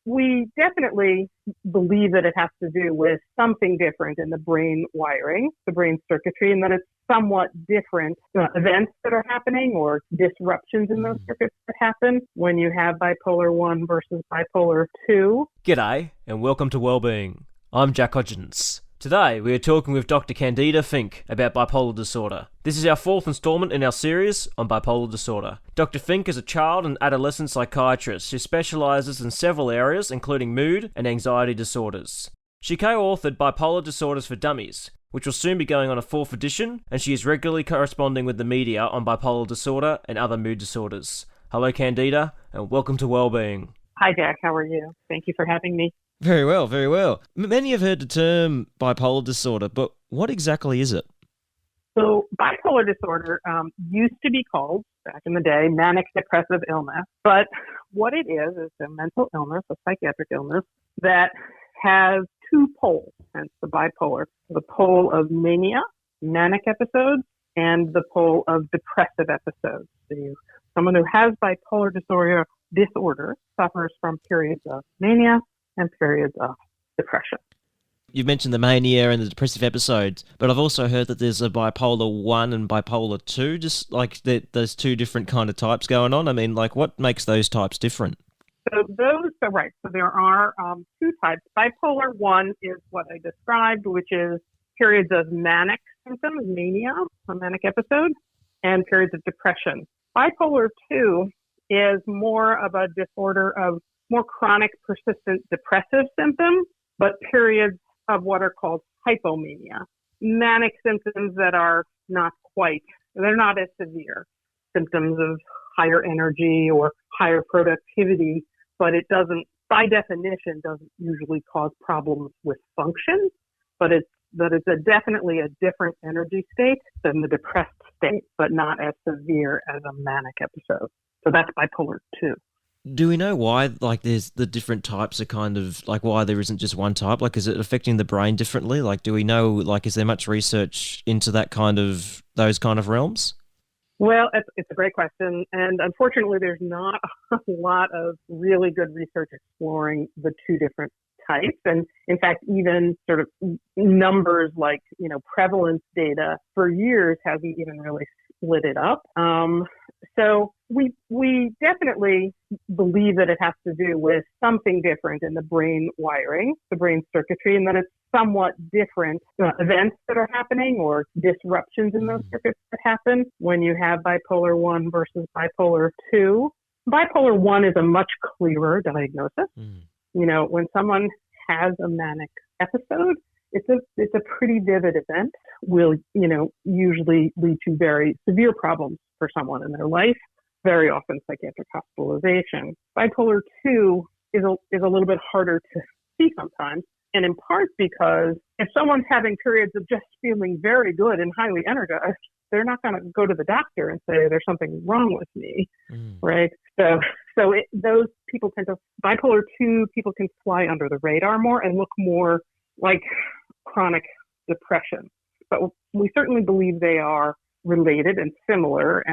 we definitely believe that it has to do with something different in the brain wiring, the brain circuitry, and that it's somewhat different events that are happening or disruptions in those circuits that happen when you have bipolar 1 versus bipolar 2. G'day, and welcome to Wellbeing. I'm Jack Hodgins. Today, we are talking with Dr Candia Fink about bipolar disorder. This is our fourth instalment in our series on bipolar disorder. Dr Fink is a child and adolescent psychiatrist who specialises in several areas including mood and anxiety disorders. She co-authored Bipolar Disorders for Dummies, which will soon be going on a fourth edition, and she is regularly corresponding with the media on bipolar disorder and other mood disorders. Hello Candida, and welcome to Wellbeing. Hi Jack, how are you? Thank you for having me. Very well, very well. Many have heard the term bipolar disorder, but what exactly is it? So bipolar disorder used to be called, back in the day, manic depressive illness. But what it is a mental illness, a psychiatric illness, that has two poles, hence the bipolar. The pole of mania, manic episodes, and the pole of depressive episodes. So someone who has bipolar disorder suffers from periods of mania and periods of depression. You've mentioned the mania and the depressive episodes, but I've also heard that there's a bipolar 1 and bipolar 2, just like there's two different kind of types going on. I mean, like, what makes those types different? So there are two types. Bipolar 1 is what I described, which is periods of manic symptoms, mania, a manic episode, and periods of depression. Bipolar 2 is more of a disorder of more chronic, persistent depressive symptoms, but periods of what are called hypomania, manic symptoms that are they're not as severe, symptoms of higher energy or higher productivity, but it doesn't, by definition, doesn't usually cause problems with function, but it's definitely a different energy state than the depressed state, but not as severe as a manic episode. So that's bipolar 2. Do we know why, like, there's the different types are kind of, like, why there isn't just one type? Like, is it affecting the brain differently? Like, do we know, like, is there much research into those kind of realms? Well, it's a great question. And unfortunately, there's not a lot of really good research exploring the two different types. And in fact, even sort of numbers like, prevalence data for years hasn't even really split it up. So we definitely believe that it has to do with something different in the brain wiring, the brain circuitry, and that it's somewhat different events that are happening or disruptions in those circuits that happen when you have bipolar 1 versus bipolar 2. Bipolar 1 is a much clearer diagnosis. When someone has a manic episode, it's a pretty vivid event, will, usually lead to very severe problems for someone in their life, very often psychiatric hospitalization. Bipolar 2 is a little bit harder to see sometimes, and in part because if someone's having periods of just feeling very good and highly energized, they're not going to go to the doctor and say there's something wrong with me, right? So those people bipolar 2 people can fly under the radar more and look more like chronic depression. But we certainly believe they are related and similar,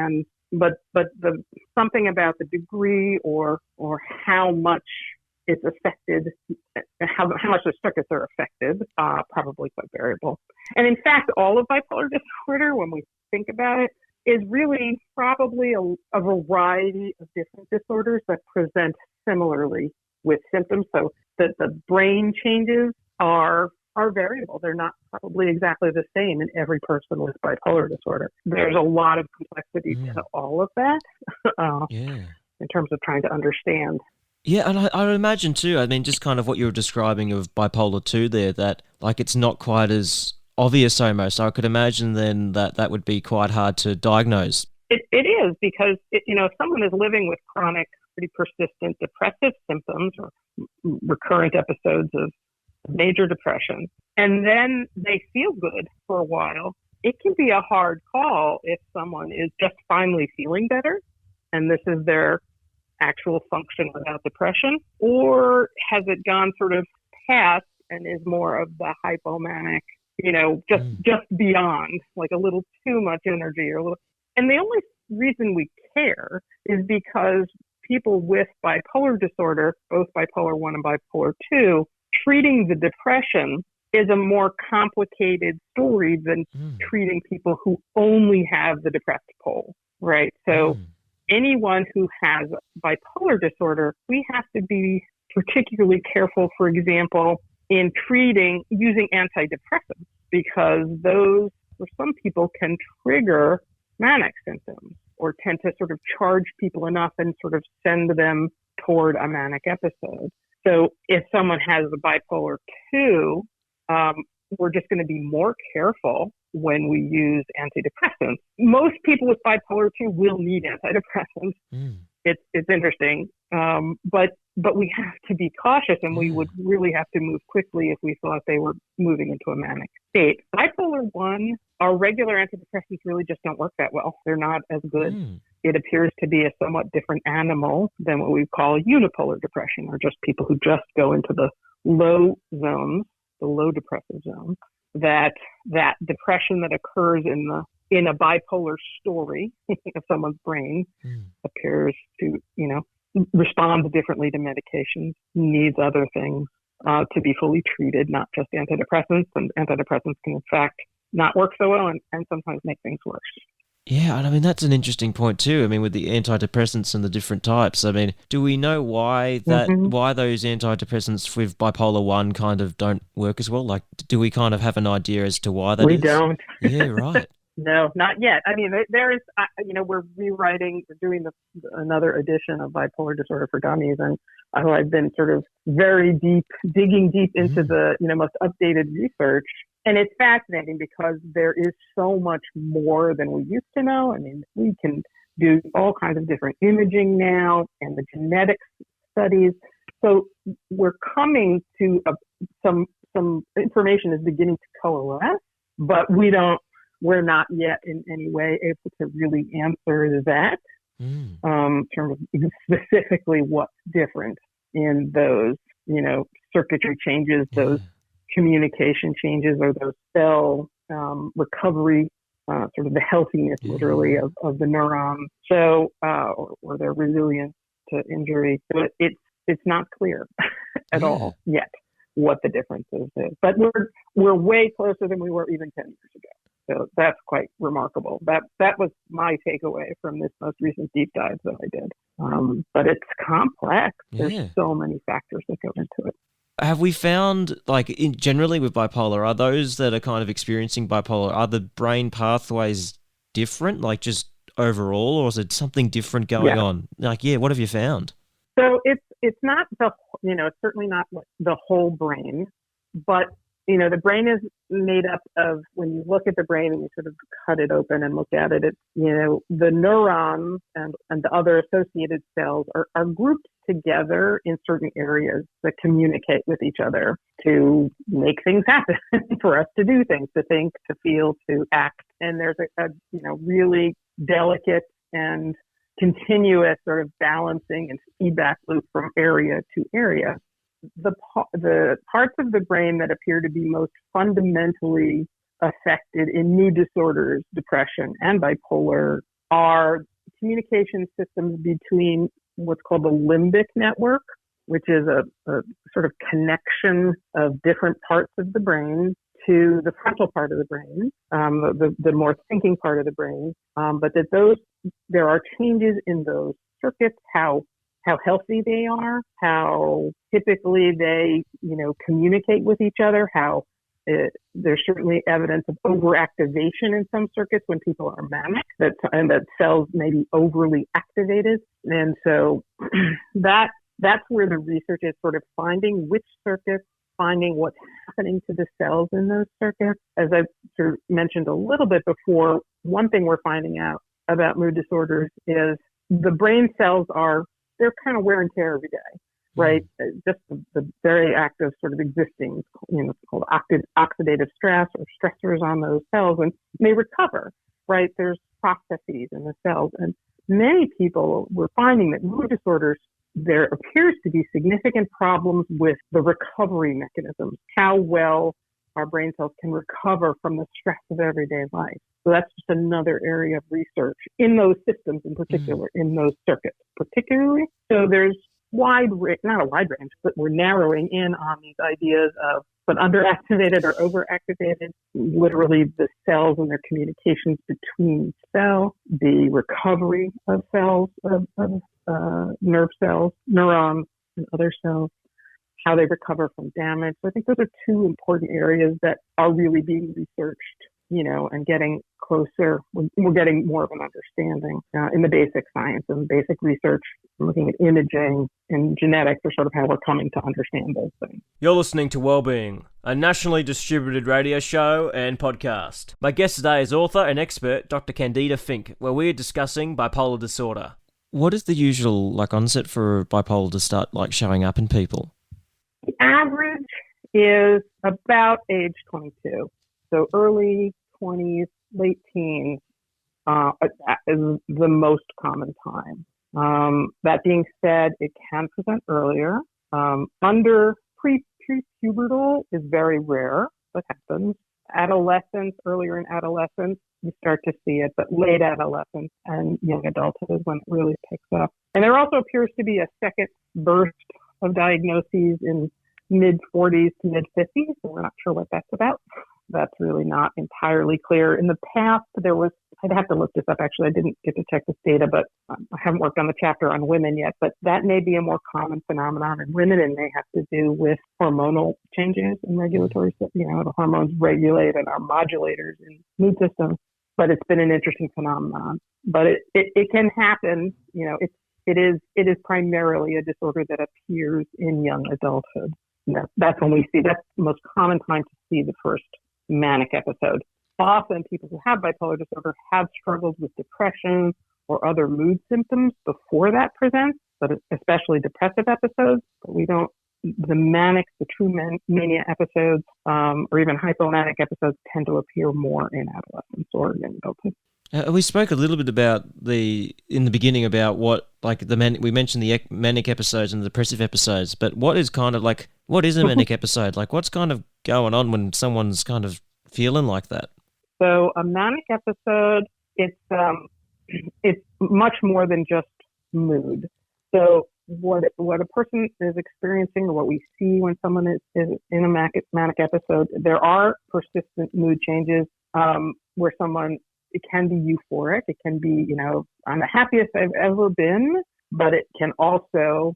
but the something about the degree or how much it's affected, how much the circuits are affected, probably quite variable. And in fact, all of bipolar disorder, when we think about it, is really probably a variety of different disorders that present similarly with symptoms. So that the brain changes are variable. They're not probably exactly the same in every person with bipolar disorder. There's a lot of complexity to all of that in terms of trying to understand. Yeah, and I would imagine too, I mean, just kind of what you were describing of bipolar 2 there, that, like, it's not quite as obvious almost. I could imagine then that would be quite hard to diagnose. It is, because, if someone is living with chronic, pretty persistent depressive symptoms or recurrent episodes of major depression, and then they feel good for a while, it can be a hard call if someone is just finally feeling better and this is their actual function without depression, or has it gone sort of past and is more of the hypomanic, just beyond, like a little too much energy or a little. And the only reason we care is because people with bipolar disorder, both bipolar 1 and bipolar 2, treating the depression is a more complicated story than treating people who only have the depressed pole, right? So anyone who has bipolar disorder, we have to be particularly careful, for example, in treating using antidepressants, because those, for some people, can trigger manic symptoms or tend to sort of charge people enough and sort of send them toward a manic episode. So if someone has a bipolar 2, we're just going to be more careful when we use antidepressants. Most people with bipolar 2 will need antidepressants. It's interesting, but we have to be cautious, and we would really have to move quickly if we thought they were moving into a manic state. Bipolar 1, our regular antidepressants really just don't work that well. They're not as good. It appears to be a somewhat different animal than what we call unipolar depression, or just people who just go into the low zones, the low depressive zone. That depression that occurs in a bipolar story of someone's brain appears to, respond differently to medications, needs other things to be fully treated, not just antidepressants. And antidepressants can, in fact, not work so well and sometimes make things worse. Yeah, I mean, that's an interesting point too. I mean, with the antidepressants and the different types, I mean, do we know why why those antidepressants with bipolar 1 kind of don't work as well? Like, do we kind of have an idea as to why that is? We don't. Yeah, right. No, not yet. I mean, there is, we're rewriting, we're doing another edition of Bipolar Disorder for Dummies, and I've been sort of digging deep into the, most updated research. And it's fascinating because there is so much more than we used to know. I mean, we can do all kinds of different imaging now and the genetics studies. So we're coming to some information is beginning to coalesce, but we're not yet in any way able to really answer that in terms of specifically what's different in those, circuitry changes, those communication changes, or those cell recovery, sort of the healthiness, literally, of the neurons, so or their resilience to injury. So it's not clear at all yet what the differences is. But we're way closer than we were even 10 years ago. So that's quite remarkable. That was my takeaway from this most recent deep dive that I did. But it's complex. There's so many factors that go into it. Have we found, generally with bipolar, are those that are kind of experiencing bipolar, are the brain pathways different, like just overall, or is it something different going on? What have you found? So it's not it's certainly not the whole brain, but the brain is made up of, when you look at the brain and you sort of cut it open and look at it, it's, the neurons and the other associated cells are grouped together in certain areas that communicate with each other to make things happen, for us to do things, to think, to feel, to act. And there's a really delicate and continuous sort of balancing and feedback loop from area to area. The parts of the brain that appear to be most fundamentally affected in mood disorders, depression, and bipolar are communication systems between what's called the limbic network, which is a sort of connection of different parts of the brain to the frontal part of the brain, the more thinking part of the brain, but that there are changes in those circuits, how healthy they are, how typically they, communicate with each other, how there's certainly evidence of overactivation in some circuits when people are manic, and that cells may be overly activated. And so that's where the research is, sort of finding which circuits, finding what's happening to the cells in those circuits. As I sort of mentioned a little bit before, one thing we're finding out about mood disorders is the brain cells they're kind of wear and tear every day, right? Just the very act of sort of existing, it's called oxidative stress or stressors on those cells, and they recover, right? There's processes in the cells. And many people were finding that mood disorders, there appears to be significant problems with the recovery mechanisms, how well our brain cells can recover from the stress of everyday life. So that's just another area of research in those systems in particular, in those circuits particularly. So there's not a wide range, but we're narrowing in on these ideas of but underactivated or overactivated, literally the cells and their communications between cells, the recovery of cells, of nerve cells, neurons, and other cells, how they recover from damage. So I think those are two important areas that are really being researched, and getting closer. We're getting more of an understanding in the basic science and basic research, looking at imaging and genetics are sort of how we're coming to understand those things. You're listening to Wellbeing, a nationally distributed radio show and podcast. My guest today is author and expert Dr Candia Fink, where we're discussing bipolar disorder. What is the usual onset for bipolar to start showing up in people? The average is about age 22. So early 20s, late teens is the most common time. That being said, it can present earlier. Under pre-pubertal is very rare. That happens. Adolescence, earlier in adolescence, you start to see it, but late adolescence and young adulthood is when it really picks up. And there also appears to be a second burst of diagnoses in mid-40s to mid-50s, so we're not sure what that's about. That's really not entirely clear. In the past, I'd have to look this up actually, I didn't get to check this data, but I haven't worked on the chapter on women yet, but that may be a more common phenomenon in women and may have to do with hormonal changes in regulatory, the hormones regulate and are modulators in mood systems, but it's been an interesting phenomenon. But it can happen, it is primarily a disorder that appears in young adulthood. That's when we see, that's the most common time to see the first manic episode. Often people who have bipolar disorder have struggled with depression or other mood symptoms before that presents, but especially depressive episodes. But the true mania episodes, or even hypomanic episodes tend to appear more in adolescence or young adulthood. We spoke a little bit in the beginning about what, we mentioned the manic episodes and the depressive episodes, but what is a manic episode? What's kind of going on when someone's kind of feeling like that? So a manic episode, it's much more than just mood. So what a person is experiencing, or what we see when someone is in a manic episode, there are persistent mood changes where it can be euphoric. It can be, I'm the happiest I've ever been, but it can also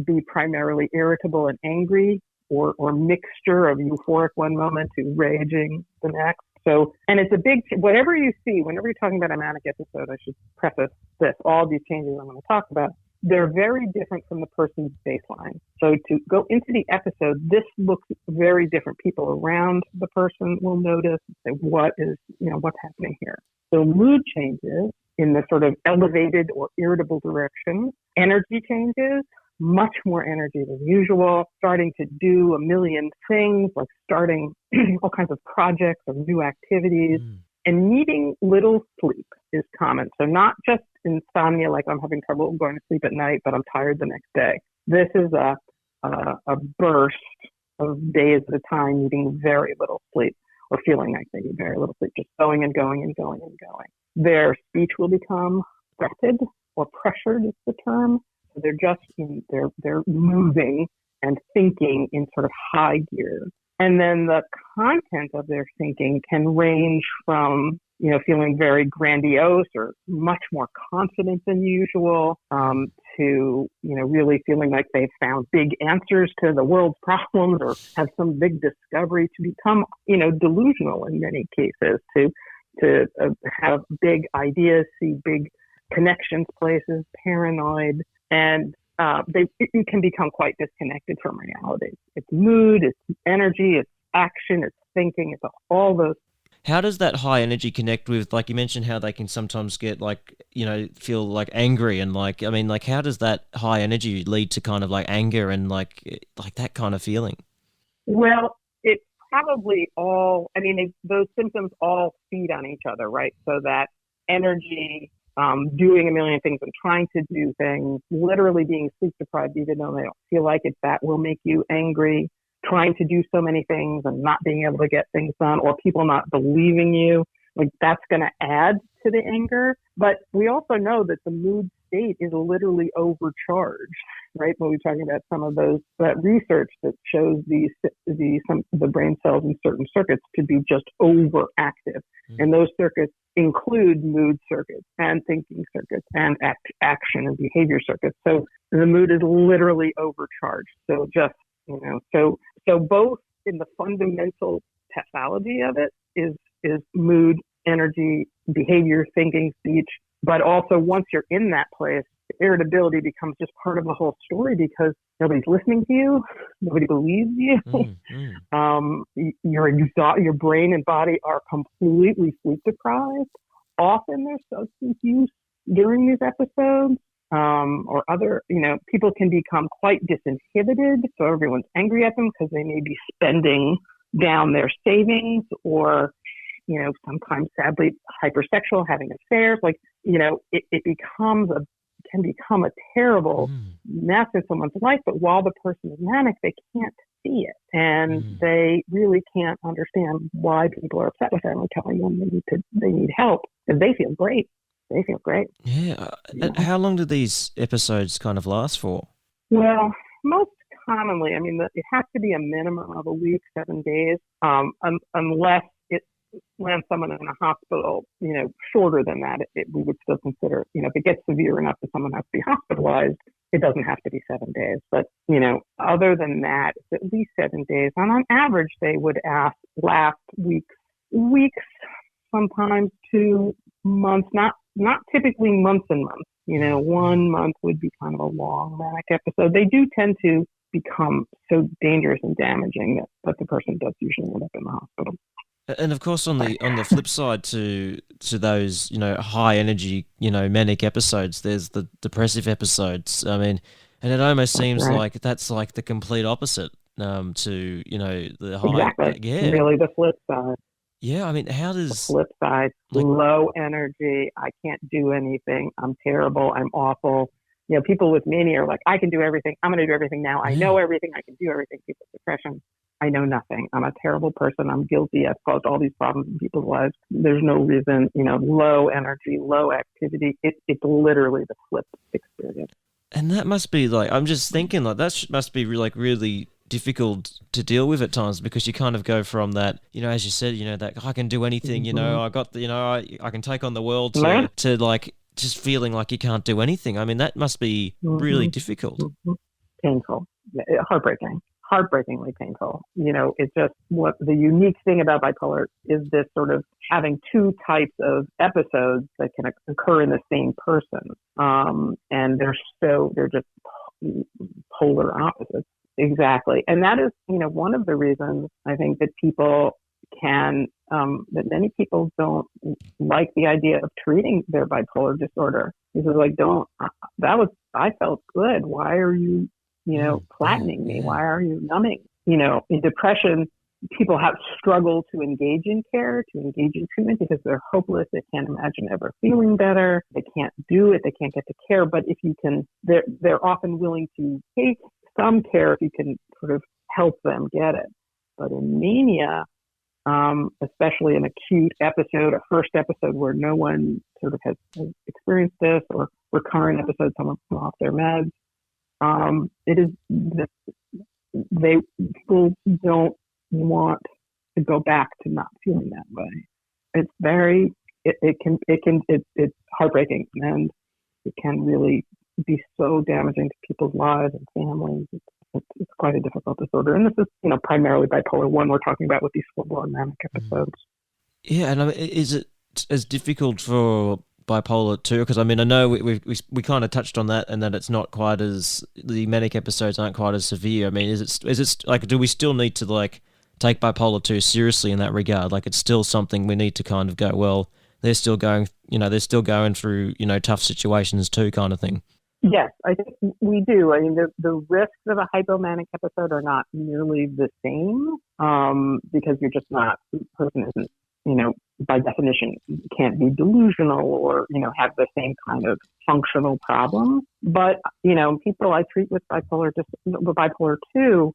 be primarily irritable and angry, or mixture of euphoric one moment to raging the next. So, and it's whatever you see, whenever you're talking about a manic episode, I should preface this, all these changes I'm going to talk about, they're very different from the person's baseline. So to go into the episode, this looks very different. People around the person will notice and say, what's happening here? So mood changes in the sort of elevated or irritable direction, energy changes, much more energy than usual, starting to do a million things, like starting all kinds of projects or new activities, and needing little sleep is common. So not just insomnia, like I'm having trouble going to sleep at night, but I'm tired the next day. This is a burst of days at a time needing very little sleep, or feeling like they need very little sleep, just going and going and going and going. Their speech will become rapid or pressured is the term. So they're moving and thinking in sort of high gear. And then the content of their thinking can range from, feeling very grandiose or much more confident than usual, to, really feeling like they've found big answers to the world's problems or have some big discovery, to become, delusional in many cases, to have big ideas, see big connections places, paranoid, and it can become quite disconnected from reality. It's mood, it's energy, it's action, it's thinking, it's all those. How does that high energy connect with, you mentioned how they can sometimes get feel angry and how does that high energy lead to kind of anger and that kind of feeling? Well, it's probably those symptoms all feed on each other, right? So that energy, doing a million things and trying to do things, literally being sleep deprived even though they don't feel like it, that will make you angry. Trying to do so many things and not being able to get things done, or people not believing you Like that's going to add to the anger. But we also know that the mood state is literally overcharged, right? When we're talking about some of that research that shows the brain cells in certain circuits to be just overactive. And those circuits include mood circuits and thinking circuits and action and behavior circuits. So the mood is literally overcharged. So just, so both in the fundamental pathology of it is mood, energy, behavior, thinking, speech. But also once you're in that place, irritability becomes just part of the whole story because nobody's listening to you, nobody believes you. Your brain and body are completely sleep deprived. Often there's substance use during these episodes, or other, people can become quite disinhibited. So everyone's angry at them because they may be spending down their savings, or sometimes sadly hypersexual, having affairs. Like, it can become a terrible mess in someone's life. But while the person is manic, they can't see it, and they really can't understand why people are upset with them or telling them they need help, because they feel great. They feel great. Yeah. How long do these episodes kind of last for? Well, most commonly, it has to be a minimum of a week, 7 days, unless it lands someone in a hospital, shorter than that, we would still consider, if it gets severe enough that someone has to be hospitalized, it doesn't have to be 7 days. But, other than that, it's at least 7 days. And on average, they would last weeks, sometimes 2 months, not typically months and months. 1 month would be kind of a long manic episode. They do tend to become so dangerous and damaging that the person does usually end up in the hospital. And of course, on the flip side to those, high energy, manic episodes, there's the depressive episodes. And it almost seems like that's like the complete opposite to, the high. Exactly. Yeah. Really the flip side. Yeah. How does... The flip side, low energy, I can't do anything, I'm terrible, I'm awful. People with mania are like, I can do everything, I'm going to do everything now, I know everything, I can do everything. People with depression, I know nothing, I'm a terrible person, I'm guilty, I've caused all these problems in people's lives. There's no reason, low energy, low activity. It's literally the flip experience. And that must be I'm just thinking must be really difficult to deal with at times, because you kind of go from that, as you said, that I can do anything, I got the, I can take on the world to just feeling like you can't do anything. That must be really difficult. Painful. Heartbreakingly painful. It's just what the unique thing about bipolar is, this sort of having two types of episodes that can occur in the same person. And they're just polar opposites. Exactly. And that is, one of the reasons I think that that many people don't like the idea of treating their bipolar disorder. This is I felt good. Why are you, flattening me? Why are you numbing? In depression, people have struggled to engage in care, to engage in treatment, because they're hopeless. They can't imagine ever feeling better. They can't do it. They can't get the care. But if you can, they're often willing to take some care if you can sort of help them get it. But in mania, especially an acute episode, a first episode where no one sort of has experienced this, or recurrent episodes, someone's come off their meds, people don't want to go back to not feeling that way. It's heartbreaking, and it can really be so damaging to people's lives and families. It's quite a difficult disorder. And this is, primarily bipolar 1 we're talking about with these full-blown manic episodes. Yeah, and is it as difficult for bipolar 2? Because, I know we kind of touched on that, and that it's not quite as, the manic episodes aren't quite as severe. Is it do we still need to, take bipolar 2 seriously in that regard? It's still something we need to kind of go, well, they're still going through, tough situations too, kind of thing. Yes, I think we do. The risks of a hypomanic episode are not nearly the same, because you're just not, the person isn't, by definition, can't be delusional or, have the same kind of functional problems. But, people I treat with bipolar 2,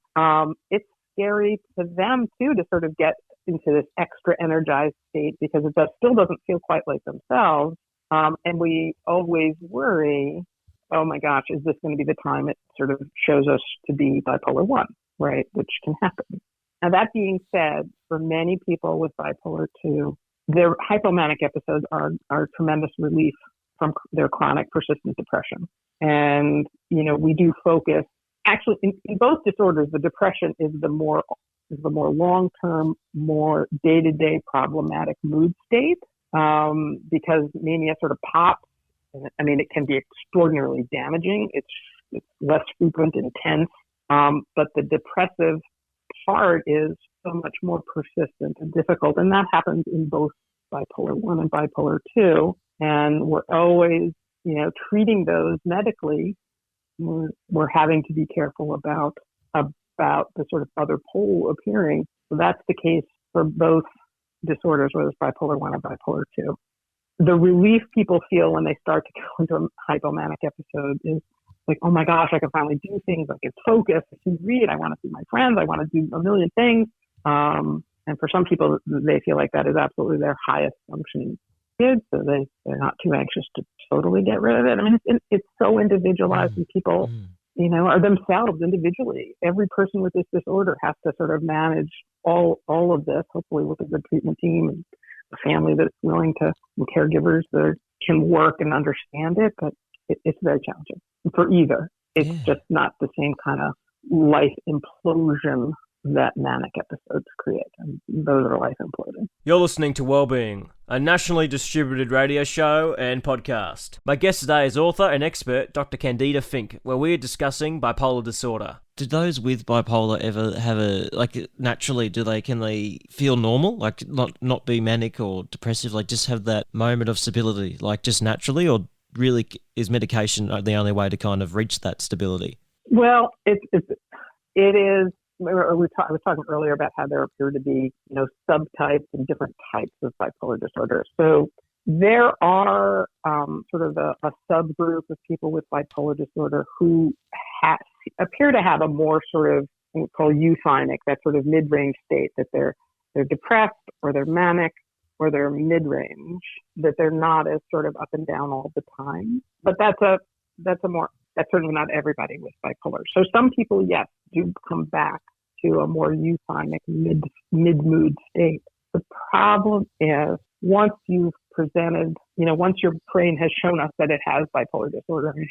it's scary to them too, to sort of get, into this extra energized state because it still doesn't feel quite like themselves. And we always worry, oh my gosh, is this going to be the time it sort of shows us to be bipolar 1, right? Which can happen. Now, that being said, for many people with bipolar 2, their hypomanic episodes are tremendous relief from their chronic persistent depression. And, we do focus, actually, in both disorders, the depression is the more long-term, more day-to-day problematic mood state, because mania sort of pops. I mean, it can be extraordinarily damaging. It's less frequent, intense, but the depressive part is so much more persistent and difficult, and that happens in both bipolar 1 and bipolar 2. And we're always, treating those medically. We're having to be careful about the sort of other pole appearing. So that's the case for both disorders, whether it's bipolar 1 or bipolar 2. The relief people feel when they start to go into a hypomanic episode is like, oh my gosh, I can finally do things. I can focus. I can read. I want to see my friends. I want to do a million things. And for some people, they feel like that is absolutely their highest functioning kid, so they're not too anxious to totally get rid of it. I mean, it's so individualized, and people, are themselves individually. Every person with this disorder has to sort of manage all of this, hopefully with a good treatment team and a family that's willing to, and caregivers that can work and understand it, but it's very challenging for either. It's just not the same kind of life implosion that manic episodes create, and those are life imploding. You're listening to Wellbeing, a nationally distributed radio show and podcast. My guest today is author and expert Dr. Candia Fink, where we're discussing bipolar disorder. Do those with bipolar ever have naturally, can they feel normal? Like not be manic or depressive, like just have that moment of stability, like just naturally, or really is medication the only way to kind of reach that stability? Well, it is. I was talking earlier about how there appear to be, subtypes and different types of bipolar disorder. So there are sort of a subgroup of people with bipolar disorder who appear to have a more sort of what we call euphonic, that sort of mid-range state, that they're depressed or they're manic or they're mid-range, that they're not as sort of up and down all the time. But that's certainly not everybody with bipolar. So some people, yes, do come back to a more euphonic mid-mood state. The problem is once you've presented, once your brain has shown us that it has bipolar disorder and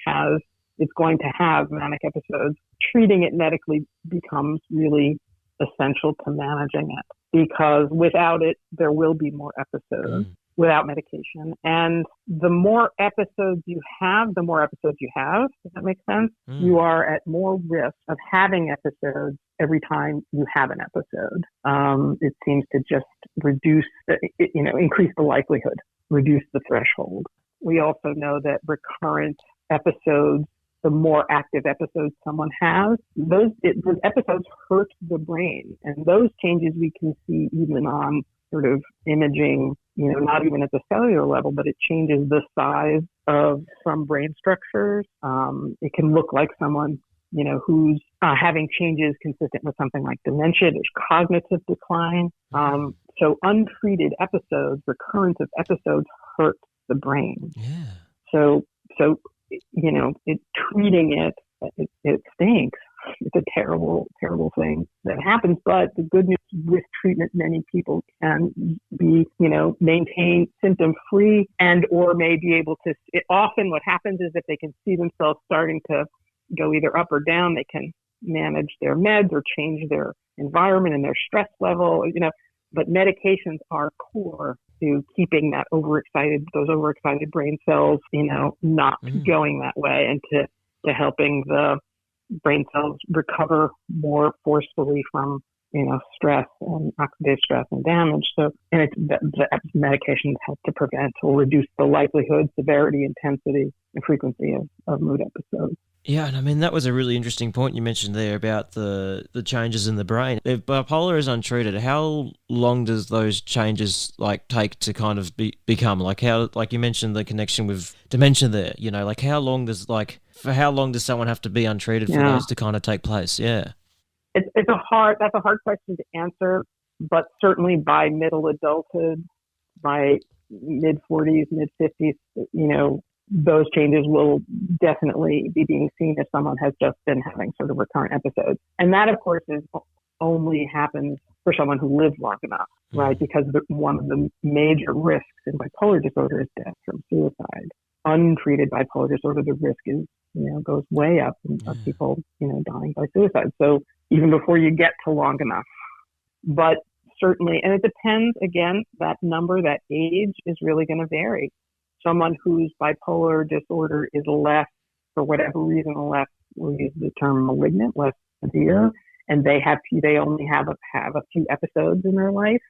it's going to have manic episodes, treating it medically becomes really essential to managing it, because without it, there will be more episodes. Without medication. And the more episodes you have, Does that make sense? You are at more risk of having episodes every time you have an episode. It seems to just increase the likelihood, reduce the threshold. We also know that recurrent episodes, the more active episodes someone has, those episodes hurt the brain. And those changes we can see even on sort of imaging, not even at the cellular level, but it changes the size of some brain structures. It can look like someone, who's having changes consistent with something like dementia. There's cognitive decline. So untreated episodes, recurrence of episodes hurt the brain. Yeah. So treating it stinks. It's a terrible, terrible thing that happens. But the good news with treatment, many people can be, maintain symptom-free and or may be able to. Often what happens is if they can see themselves starting to go either up or down, they can manage their meds or change their environment and their stress level, But medications are core to keeping those overexcited brain cells, not going that way, and to helping the brain cells recover more forcefully from, stress and oxidative stress and damage. So, and the medications help to prevent or reduce the likelihood, severity, intensity, and frequency of mood episodes. Yeah, and I mean, that was a really interesting point you mentioned there about the changes in the brain. If bipolar is untreated, how long does those changes take to kind of become? Like you mentioned the connection with dementia there, for how long does someone have to be untreated for those to kind of take place? Yeah. That's a hard question to answer. But certainly by middle adulthood, by mid 40s, mid 50s, those changes will definitely be being seen if someone has just been having sort of recurrent episodes. And that, of course, is only happens for someone who lives long enough, right? Because one of the major risks in bipolar disorder is death from suicide. Untreated bipolar disorder, the risk is, goes way up of people, dying by suicide. So even before you get to long enough, but certainly, and it depends, again, that number, that age is really going to vary. Someone whose bipolar disorder is less, for whatever reason, less, we'll use the term malignant, less severe, and they only have a few episodes in their life,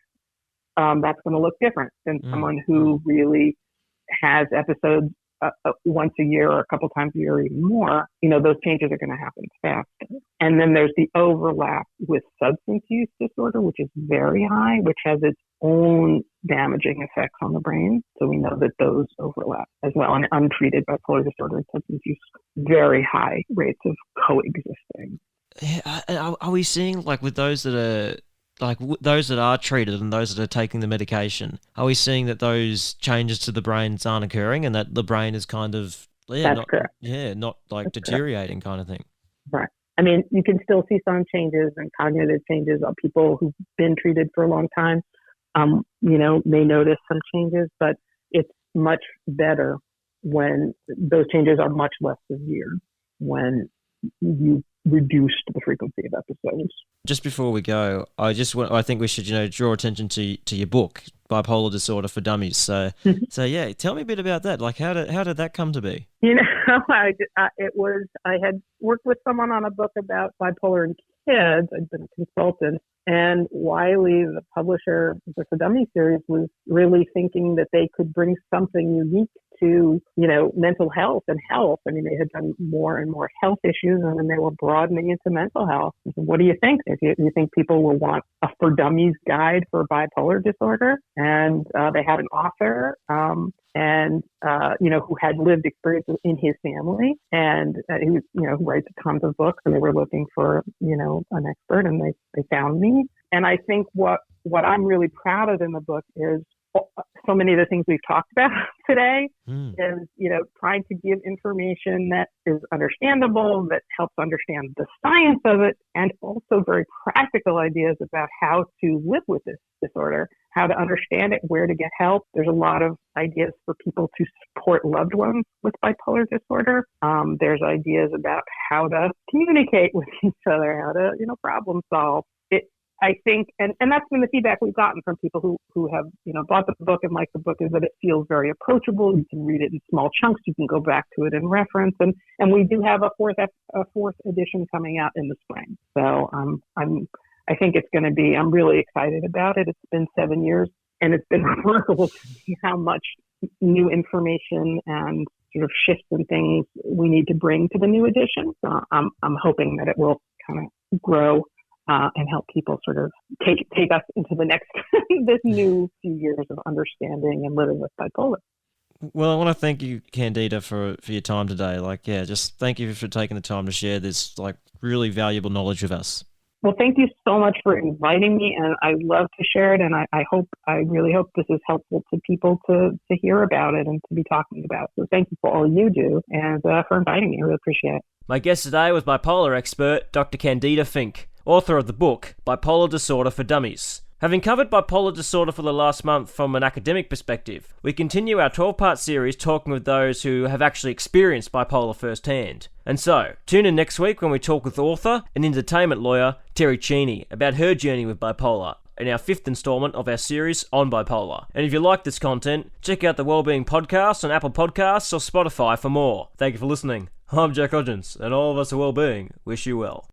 that's going to look different than someone who really has episodes once a year or a couple times a year or even more. Those changes are going to happen faster. And then there's the overlap with substance use disorder, which is very high, which has its own damaging effects on the brain. So we know that those overlap as well. And untreated bipolar disorder and substance use, very high rates of coexisting. Are we seeing, like, with those that are those that are treated and those that are taking the medication, are we seeing that those changes to the brains aren't occurring and that the brain is kind of correct. Not like That's deteriorating kind of thing? Right. I mean, you can still see some changes and cognitive changes of people who've been treated for a long time. May notice some changes, but it's much better when those changes are much less severe, when you reduced the frequency of episodes. Just before we go, I think we should, draw attention to your book, Bipolar Disorder for Dummies. So yeah, tell me a bit about that. Like, how did that come to be? I had worked with someone on a book about bipolar in kids. I'd been a consultant, and Wiley, the publisher of the Dummies series, was really thinking that they could bring something unique to, mental health and health. I mean, they had done more and more health issues, and then they were broadening into mental health. So what do you think? Do you think people will want a For Dummies guide for bipolar disorder? And they had an author, who had lived experiences in his family, and who writes tons of books, and they were looking for, an expert, and they found me. And I think what I'm really proud of in the book is so many of the things we've talked about today is, trying to give information that is understandable, that helps understand the science of it, and also very practical ideas about how to live with this disorder, how to understand it, where to get help. There's a lot of ideas for people to support loved ones with bipolar disorder. There's ideas about how to communicate with each other, how to, problem solve. I think, and that's been the feedback we've gotten from people who have, bought the book and like the book, is that it feels very approachable. You can read it in small chunks. You can go back to it in reference. And we do have a fourth edition coming out in the spring. So I think it's going to be, I'm really excited about it. It's been 7 years, and it's been remarkable to see how much new information and sort of shifts and things we need to bring to the new edition. So I'm hoping that it will kind of grow and help people sort of take us into the next, this new few years of understanding and living with bipolar. Well, I want to thank you, Candida, for your time today. Just thank you for taking the time to share this, really valuable knowledge with us. Well, thank you so much for inviting me, and I love to share it, and I really hope this is helpful to people to hear about it and to be talking about. So thank you for all you do, and for inviting me. I really appreciate it. My guest today was bipolar expert Dr Candia Fink, author of the book Bipolar Disorder for Dummies. Having covered bipolar disorder for the last month from an academic perspective, we continue our 12-part series talking with those who have actually experienced bipolar firsthand. And so, tune in next week when we talk with author and entertainment lawyer Terry Cheney about her journey with bipolar in our 5th installment of our series on bipolar. And if you like this content, check out the Wellbeing podcast on Apple Podcasts or Spotify for more. Thank you for listening. I'm Jack Hodgins, and all of us at Wellbeing wish you well.